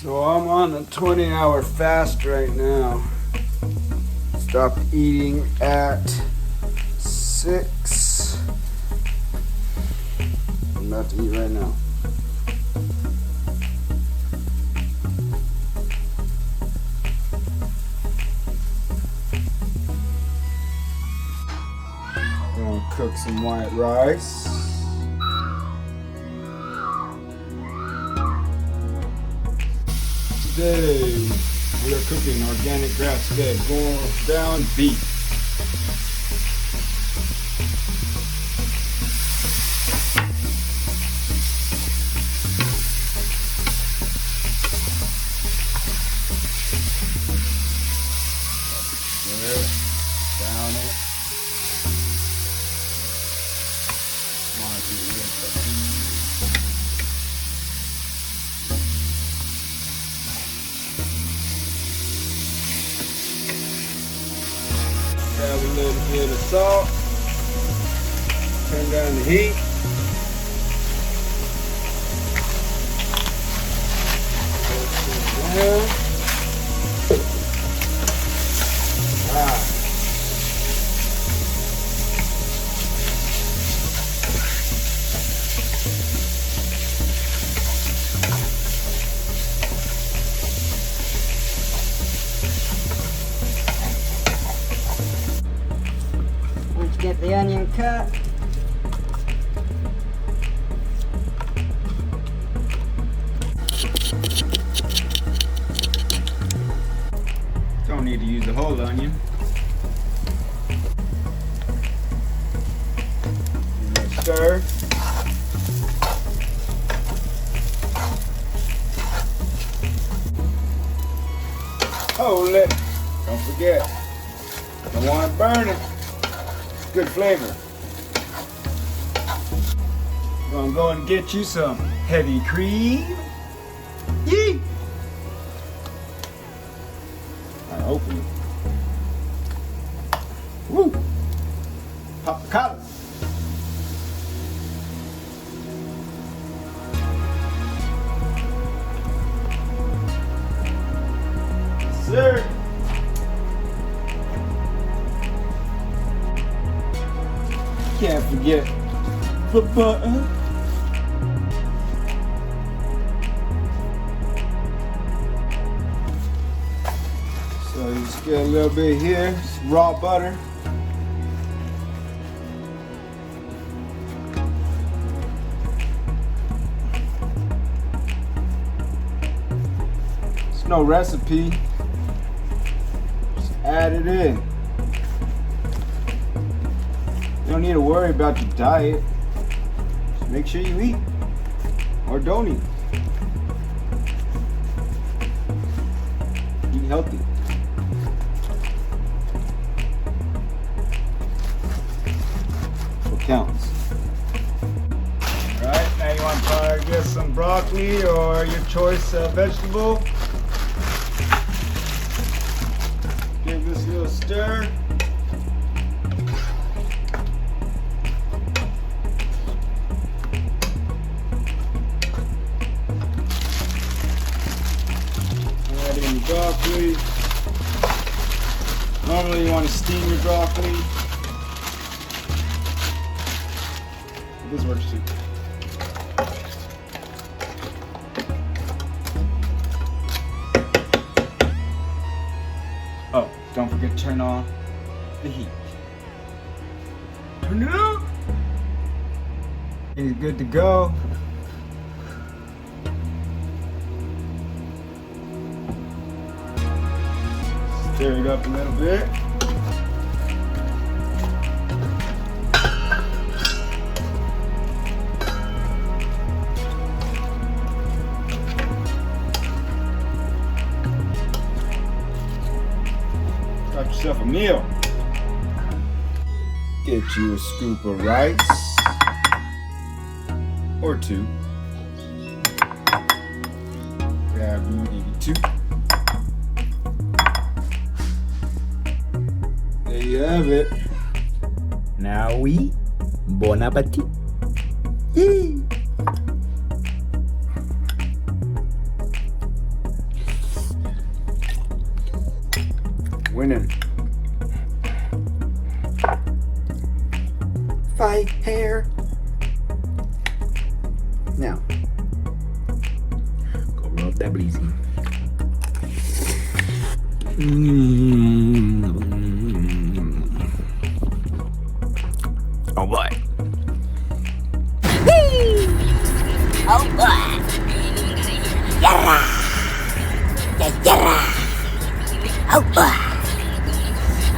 So I'm on a 20-hour fast right now. Stopped eating at 6. I'm about to eat right now. I'm gonna cook some white rice. Today we are cooking organic grass-fed ground beef. Stir it, down it. Want to get the beef. Grab a little bit of salt. Turn down the heat. Down. Once you get the onion cut, Don't need to use the whole onion. Stir. Hold it. Don't forget. Don't want to burn it. Good flavor. Gonna go and get you some heavy cream. Yee! I open it. Woo! Pop the collar. Sir. Can't forget the butter. So you just get a little bit here, some raw butter. It's no recipe. Just add it in. You don't need to worry about your diet. Just make sure you eat or don't eat. Eat healthy. What counts? Alright, now you want to probably get some broccoli or your choice vegetable. Give this a little stir. Add in your broccoli. Normally you want to steam your broccoli. This works too. Oh, don't forget to turn on the heat. Turn it on. It's good to go. Stir it up a little bit. Got yourself a meal. Get you a scoop of rice or two. Grab maybe 2. There you have it. Now we bon appetit. Yee. Now, Go rub that bleezy. Oh boy. Oh boy. Yarra. Yarra. Oh boy.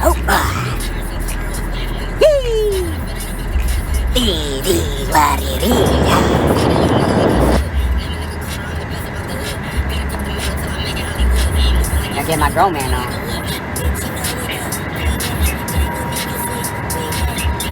Oh boy. Hee. Dee dee wa dee dee. I get my grown man on.